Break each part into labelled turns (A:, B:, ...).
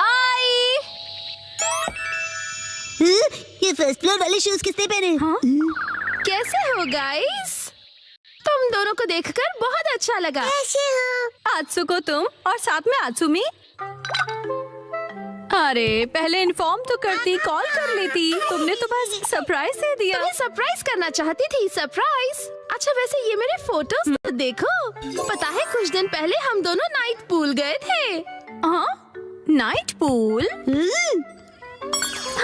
A: आई।
B: ये first floor वाले shoes किसने पहने?
A: हाँ? कैसे हो गाइस? तुम दोनों को देखकर बहुत अच्छा लगा।
B: कैसे हो?
C: आत्सुको तुम और साथ में आत्सुमी। अरे पहले इन्फॉर्म तो करती, कॉल कर लेती। तुमने तो बस सरप्राइज दे दिया।
A: तुम्हें सरप्राइज करना चाहती थी। सरप्राइज। अच्छा वैसे ये मेरे फोटोज तो देखो। पता है कुछ दिन पहले हम दोनों नाइट पूल गए थे।
C: हाँ, नाइट पूल।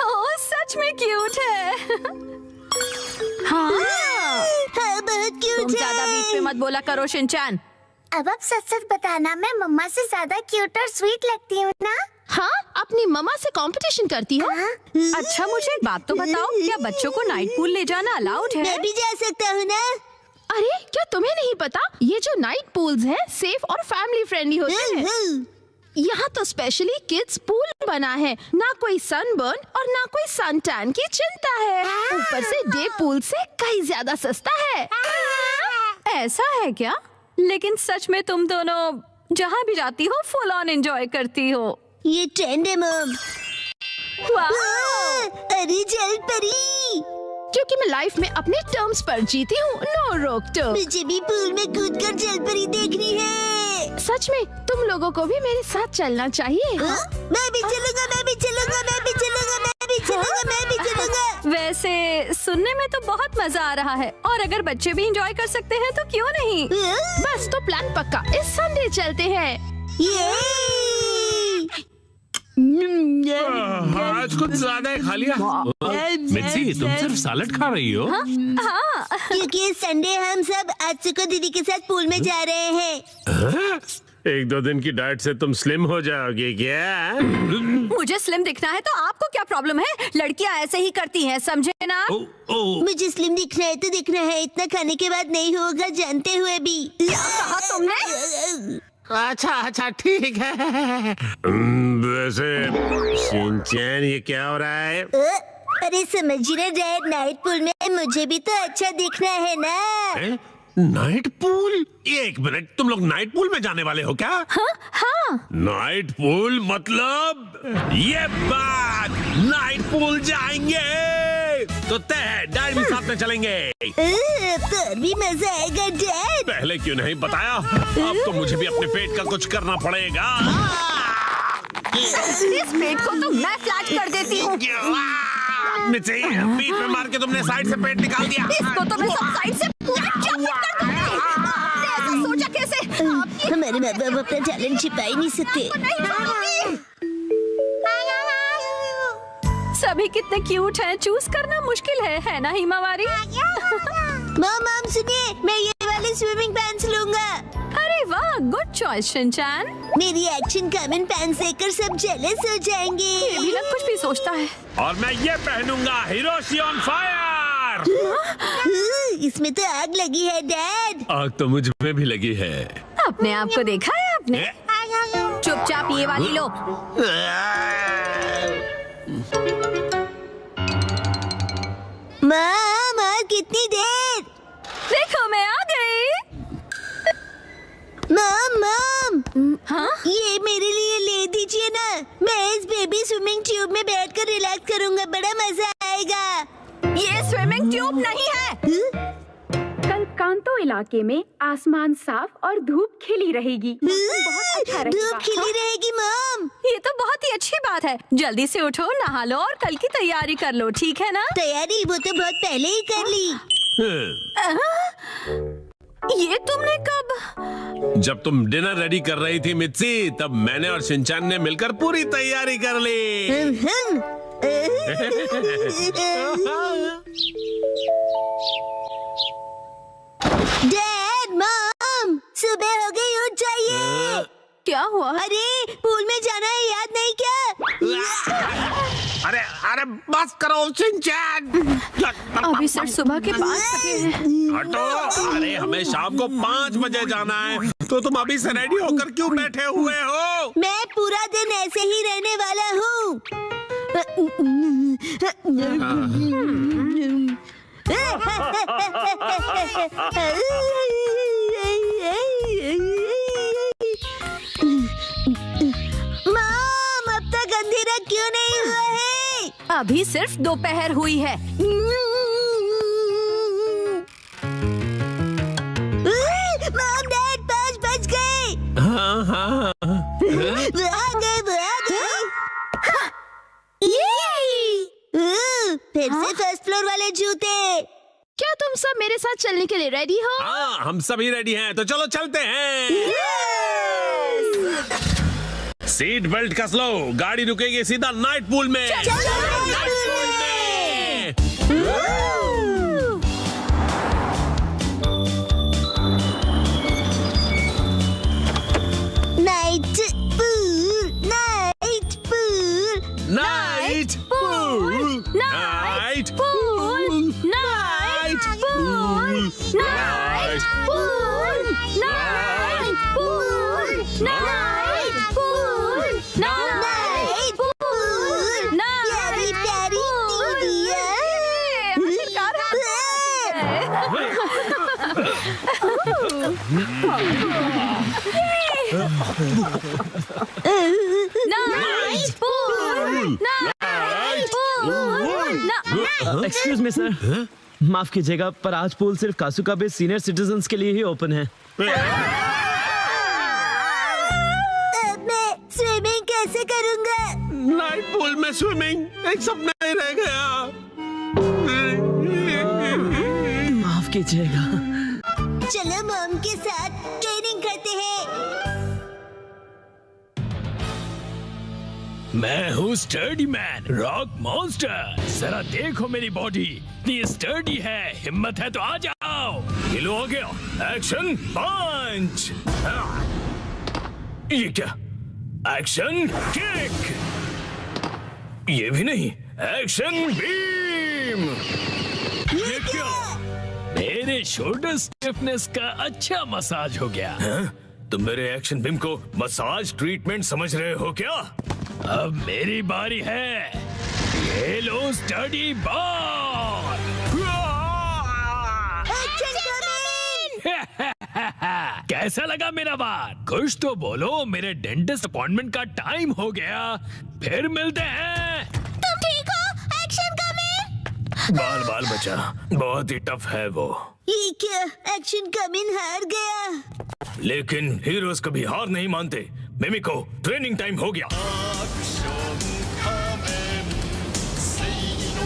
C: ओह सच में क्यूट है। हाँ,
B: हाँ बहुत क्यूट
C: तुम ज्यादा बीच में मत बोला करो शिनचैन।
B: अब आप सच सच बताना, मैं मम्मा से ज्यादा क्यूट और स्वीट लगती हूँ ना?
A: हाँ, अपनी मम्मा से कंपटीशन करती हो?
C: अच्छा मुझे एक बात तो बताओ, क्या बच्चों को नाइट पूल ले जाना अलाउड है?
B: मैं भी जा सकता हूँ ना?
A: अरे क्या तुम्हें नहीं पता, ये जो नाइट पूल्स हैं सेफ और फैमिली फ्रेंडली होते हैं। यहाँ तो स्पेशली किड्स पूल बना है। ना कोई सनबर्न और ना कोई सन टैन की चिंता है। ऊपर से डे पूल से कहीं ज्यादा सस्ता है।
C: ऐसा है क्या? लेकिन सच में तुम दोनों जहाँ भी जाती हो फुल ऑन एंजॉय करती हो।
B: ये ट्रेंड है मम। अरे जल परी,
A: क्योंकि मैं लाइफ में अपने टर्म्स पर जीती हूँ। नो रोक टोक।
B: मुझे भी पूल में कूदकर जल परी देखनी है।
A: सच में तुम लोगों को भी मेरे साथ चलना चाहिए।
B: मैं भी चलूंगा, मैं भी चलूंगा, मैं भी चलूंगा, मैं भी चलूंगा, मैं भी चलूंगा।
C: वैसे सुनने में तो बहुत मजा आ रहा है, और अगर बच्चे भी एंजॉय कर सकते हैं तो क्यों नहीं।
A: बस तो प्लान पक्का, इस संडे चलते हैं।
D: आज कुछ ज्यादा ही खा लिया। मिर्ची तुम सिर्फ सैलेड खा रही हो?
C: हाँ।
B: क्योंकि संडे हम सब आत्सुको दीदी के साथ पूल में जा रहे हैं।
D: एक दो दिन की डाइट से तुम स्लिम हो जाओगे क्या?
C: मुझे स्लिम दिखना है तो आपको क्या प्रॉब्लम है? लड़कियां ऐसे ही करती हैं, समझे ना?
B: मुझे स्लिम दिखना है तो दिखना है, इतना खाने के बाद नहीं होगा जानते हुए भी।
C: क्या कहा तुमने?
D: अच्छा ठीक है। वैसे शिनचैन ये क्या हो रहा है?
B: अरे समझिए ना डैड, नाइट पूल में मुझे भी तो अच्छा दिखना है ना।
D: Night pool? एक मिनट, तुम लोग नाइट पूल में जाने वाले हो क्या?
C: हाँ।
D: नाइट पूल मतलब ये बात, नाइट पूल जाएंगे तो तय है, डैड भी साथ में चलेंगे।
B: तो भी मजा आएगा डैड।
D: पहले क्यों नहीं बताया? अब तो मुझे भी अपने पेट का कुछ करना पड़ेगा।
C: इस पेट को तो मैं फ्लैट कर देती हूँ।
D: मिर्ची, बीच में मार के तुमने साइड से पेट निकाल दिया।
C: इसको तो मैं सब साइड से पूरा चपट कर दूंगी। आपने ऐसा सोचा कैसे?
B: हमारे माँ बाप अपना टैलेंट छिपा ही नहीं सकते।
C: सभी कितने क्यूट हैं, चूज करना मुश्किल है ना हिमावारी?
B: मॉम सुनिए, मैं ये वाले स्विमिंग पैंट्स लूंगा।
C: अरे वाह, गुड चॉइस शिनचैन।
B: मेरी एक्शन कॉमन पैंट्स देखकर सब जेलस हो जाएंगे।
C: ये भी ना कुछ भी सोचता है।
D: और मैं ये पहनूंगा, हिरोशी ऑन फायर।
B: इसमें तो आग लगी है डैड।
D: आग तो मुझ में भी लगी है।
C: अपने आप को देखा है आपने? चुपचाप ये वाली लो।
B: माँ कितनी देर?
C: देखो मैं आ गई।
B: मॉम
C: हाँ?
B: ये मेरे लिए ले दीजिए ना। मैं इस बेबी स्विमिंग ट्यूब में बैठकर रिलैक्स करूंगा, बड़ा मजा आएगा।
C: ये स्विमिंग ट्यूब नहीं है।
E: कल कांतो इलाके में आसमान साफ और धूप खिली रहेगी। मौसम बहुत अच्छा रहेगा।
B: धूप खिली रहेगी मॉम।
C: ये तो बहुत ही अच्छी बात है। जल्दी से उठो, नहा लो और कल की तैयारी कर लो, ठीक है ना?
B: तैयारी वो तो बहुत पहले ही कर ली।
C: ये तुमने कब?
D: जब तुम डिनर रेडी कर रही थी मिर्ची, तब मैंने और शिनचैन ने मिलकर पूरी तैयारी कर ली।
B: डैड मॉम सुबह हो गई, उठ जाइए।
C: क्या हुआ?
B: अरे पूल में जाना है, याद नहीं क्या?
D: अरे बस करो शिनचैन।
C: अभी सिर्फ सुबह के 5 बजे हैं।
D: हटो। अरे हमें शाम को 5 बजे जाना है, तो तुम अभी से रेडी होकर क्यों बैठे हुए हो?
B: मैं पूरा दिन ऐसे ही रहने वाला हूँ।
C: अभी सिर्फ दोपहर हुई है।
B: मॉम डैड 5 बज गए।
D: हाँ हाँ
B: वो आ गए। फिर से फर्स्ट फ्लोर वाले जूते।
A: क्या तुम सब मेरे साथ चलने के लिए रेडी हो?
D: हाँ, हम सभी रेडी हैं, तो चलो चलते हैं। सीट बेल्ट कस लो, गाड़ी रुकेगी सीधा नाइट पूल में।
B: Night pool, night pool,
D: night pool, night pool, night pool, night pool, night pool, night pool,
B: night pool. प्यारी प्यारी
F: एक्सक्यूज मी सर, माफ कीजिएगा पर आज पूल सिर्फ कासुका बे सीनियर सिटीजन्स के लिए ही ओपन है।
B: मैं स्विमिंग कैसे करूँगा?
D: नाइट पूल में स्विमिंग एक सपना ही रह गया।
F: माफ कीजिएगा।
B: चलो मॉम के साथ ट्रेनिंग करते हैं।
G: मैं हूँ स्टर्डी मैन, रॉक मॉन्स्टर। जरा देखो मेरी बॉडी इतनी स्टर्डी है, हिम्मत है तो आ जाओ। गिलो हो गया, एक्शन पंच। ये क्या? Action kick. ये भी नहीं, एक्शन बीम। ये क्या? मेरे शोल्डर स्टिफनेस का अच्छा मसाज हो गया। तुम मेरे एक्शन बीम को मसाज ट्रीटमेंट समझ रहे हो क्या? अब मेरी बारी है। ये लो स्टडी बॉल। कैसा लगा मेरा बात? कुछ तो बोलो, मेरे डेंटिस्ट अपॉइंटमेंट का टाइम हो गया। फिर मिलते हैं।
B: तुम ठीक हो? Action coming.
G: बाल बाल बचा, बहुत ही टफ है वो।
B: ये क्या? एक्शन कमिंग हार गया।
G: लेकिन हीरोज कभी हार नहीं मानते। मिमिको, ट्रेनिंग टाइम हो गया।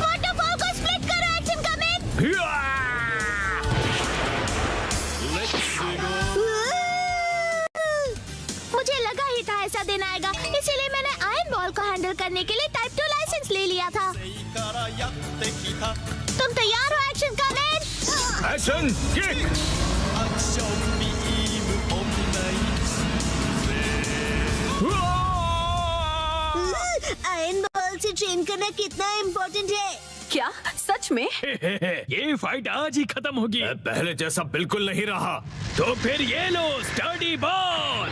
B: वाटरफॉल को स्प्लिट करो, एक्शन कमिंग। मुझे लगा ही था ऐसा दिन आएगा, इसीलिए मैंने आयरन बॉल को हैंडल करने के लिए टाइप 2 लाइसेंस ले लिया था। तुम तैयार हो action coming?
G: Action kick.
B: Iron ball से ट्रेन करना कितना इम्पोर्टेंट है।
C: क्या सच में?
G: ये फाइट आज ही खत्म होगी। पहले जैसा बिल्कुल नहीं रहा। तो फिर ये लो स्टडी बॉल।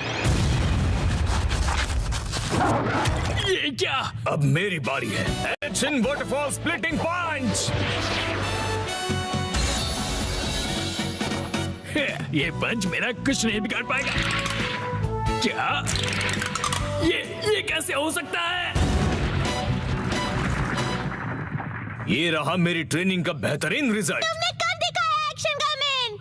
G: ये क्या? अब मेरी बारी है। एक्शन वाटरफॉल स्प्लिटिंग पंच। ये पंच मेरा कुछ नहीं बिगाड़ पाएगा। क्या? ये कैसे हो सकता है? ये रहा मेरी ट्रेनिंग का बेहतरीन रिजल्ट।
B: तुमने कर दिखाया एक्शन कमिंग।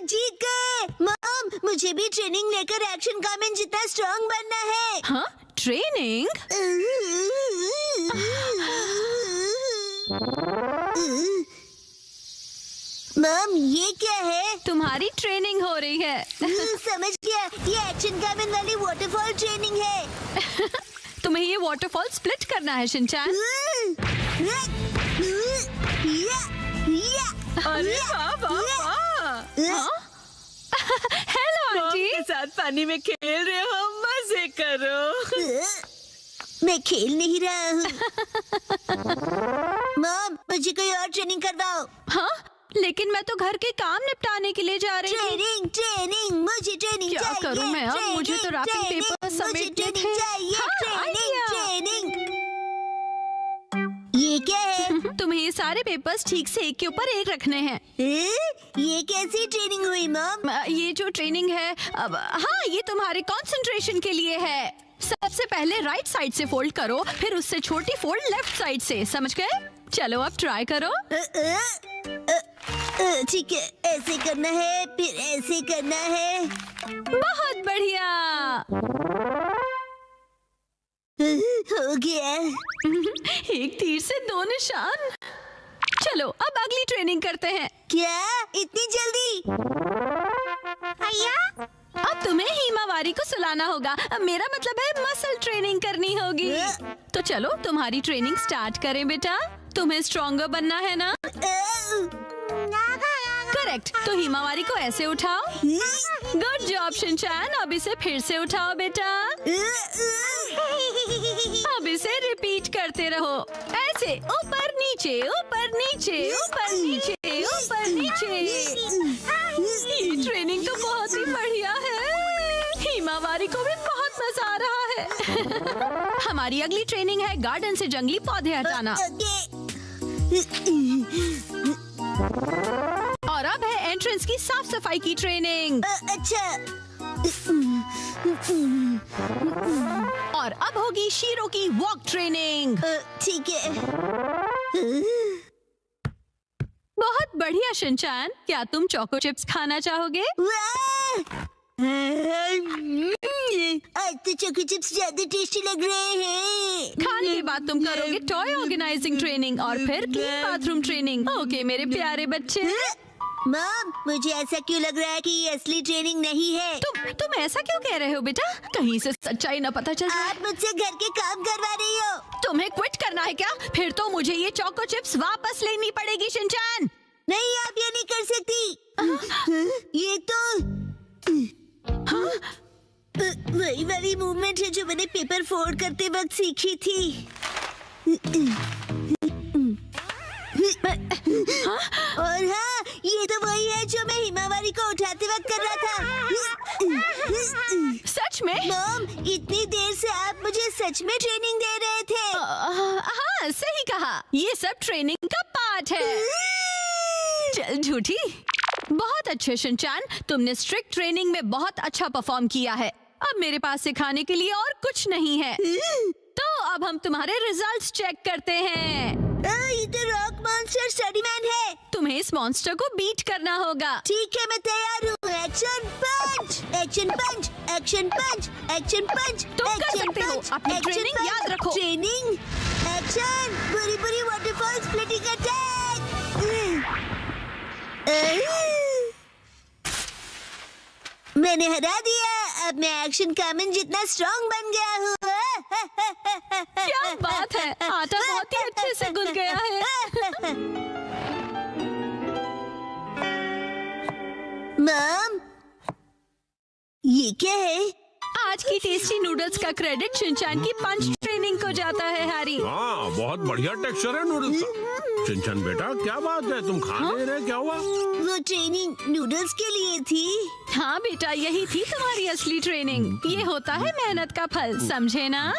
B: जीत गए। मॉम, मुझे भी ट्रेनिंग लेकर एक्शन कमिंग जितना स्ट्रांग बनना है।
C: हाँ, ट्रेनिंग?
B: मॉम, ये क्या है?
C: तुम्हारी ट्रेनिंग हो रही है।
B: समझ गया, ये एक्शन कमिंग वाली वाटरफॉल ट्रेनिंग है।
C: तुम्हें ये वाटरफॉल स्प्लिट करना है शिनचैन।
A: अरे वाह वाह वाह।
C: Hello aunty.
A: के साथ पानी में खेल रहे हो, मजे करो।
B: मैं खेल नहीं रहा हूँ। मॉम, मुझे कोई और ट्रेनिंग करवाओ।
C: हाँ, लेकिन मैं तो घर के काम निपटाने के लिए जा रही हूँ।
B: ट्रेनिंग, मुझे ट्रेनिंग
C: क्या
B: चाहिए।
C: करूँ मैं अब? मुझे तो रैपिंग
B: ट्रेनिंग,
C: पेपर
B: मुझे
C: समेटने
B: ट्रेनिंग
C: थे।
B: चाहिए।
C: हाँ, आइडिया।
B: ट्रेनिंग। ये क्या है?
C: तुम्हें ये सारे पेपर्स ठीक से एक के ऊपर एक रखने हैं।
B: ये कैसी ट्रेनिंग हुई मॉम?
C: ये जो ट्रेनिंग है, अब हाँ, ये तुम्हारे कंसंट्रेशन के लिए है। सबसे पहले राइट साइड से फोल्ड करो, फिर उससे छोटी फोल्ड लेफ्ट साइड से, समझ गए? चलो अब ट्राई करो।
B: ठीक है, ऐसे करना है, फिर ऐसे करना है।
C: बहुत बढ़िया।
B: हो गया।
C: एक तीर से दो निशान। चलो अब अगली ट्रेनिंग करते हैं।
B: क्या इतनी जल्दी?
C: अब तुम्हें हिमावारी को सुलाना होगा। अब मेरा मतलब है मसल ट्रेनिंग करनी होगी। तो चलो तुम्हारी ट्रेनिंग स्टार्ट करें बेटा। तुम्हें स्ट्रॉन्गर बनना है ना? करेक्ट। तो हिमावारी को ऐसे उठाओ। Good job Shinchan. अब इसे फिर से उठाओ बेटा। अब इसे रिपीट करते रहो, ऐसे ऊपर नीचे ऊपर नीचे ऊपर नीचे ऊपर नीचे। ये ट्रेनिंग तो बहुत ही बढ़िया है। हिमावारी को भी बहुत मजा आ रहा है। हमारी अगली ट्रेनिंग है गार्डन से जंगली पौधे हटाना। और अब है एंट्रेंस की साफ सफाई की ट्रेनिंग।
B: अच्छा।
C: और अब होगी शीरो की वॉक ट्रेनिंग।
B: ठीक है।
C: बहुत बढ़िया शिनचैन। क्या तुम चोको चिप्स खाना चाहोगे?
B: आज तो चोको चिप्स ज्यादा टेस्टी लग रहे हैं।
C: खाने के बाद तुम करोगे टॉय ऑर्गेनाइजिंग ट्रेनिंग और फिर क्लीन बाथरूम ट्रेनिंग। ओके मेरे प्यारे बच्चे।
B: मॉम, मुझे ऐसा क्यों लग रहा है कि ये असली ट्रेनिंग नहीं है?
C: तुम ऐसा क्यों कह रहे हो बेटा? कहीं से सच्चाई न पता चल जाए।
B: आप मुझसे घर के काम करवा रही हो।
C: तुम्हें क्विट करना है क्या? फिर तो मुझे ये चोको चिप्स वापस लेनी पड़ेगी शिनचैन।
B: नहीं, आप ये नहीं कर सकती। ये तो वही वाली मूवमेंट है जो मैंने पेपर फोल्ड करते वक्त सीखी थी। और हाँ, ये तो वही है जो मैं हिमावारी को उठाते वक्त कर रहा था।
C: सच में?
B: मॉम, इतनी देर से आप मुझे सच में ट्रेनिंग दे रहे थे।
C: हाँ सही कहा। ये सब ट्रेनिंग का पार्ट है। चल झूठी। बहुत अच्छे शिनचैन, तुमने स्ट्रिक्ट ट्रेनिंग में बहुत अच्छा परफॉर्म किया है। अब मेरे पास सिखाने के लिए और कुछ नहीं है। तो अब हम तुम्हारे रिजल्ट्स चेक करते हैं।
B: ये तो रॉक मॉन्स्टर स्टडीमैन है।
C: तुम्हें इस मॉन्स्टर को बीट करना होगा।
B: ठीक है, मैं तैयार हूँ। एक्शन पंच, एक्शन पंच, एक्शन पंच, एक्शन पंच।
C: तुम कर सकते हो। अपनी ट्रेनिंग याद रखो।
B: ट्रेनिंग, एक्शन, बुरी बुरी वाटरफॉल स्प्लिटिंग अटैक। मैंने हरा दिया। अब मैं एक्शन कामन जितना स्ट्रॉन्ग बन गया हूँ।
C: क्या बात है, आटा बहुत ही अच्छे से गूंथ गया है।
B: मॉम, ये क्या है?
C: आज की टेस्टी नूडल्स का क्रेडिट शिनचैन की पंच ट्रेनिंग को जाता है हैरी।
D: हाँ, बहुत बढ़िया टेक्सचर है नूडल्स का। शिनचैन बेटा, क्या बात है, तुम खा नहीं रहे? क्या हुआ?
B: वो ट्रेनिंग नूडल्स के लिए थी।
C: हाँ बेटा, यही थी तुम्हारी असली ट्रेनिंग। ये होता है मेहनत का फल, समझे ना?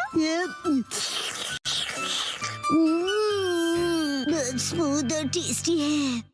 B: बहुत स्मूथ और टेस्टी है।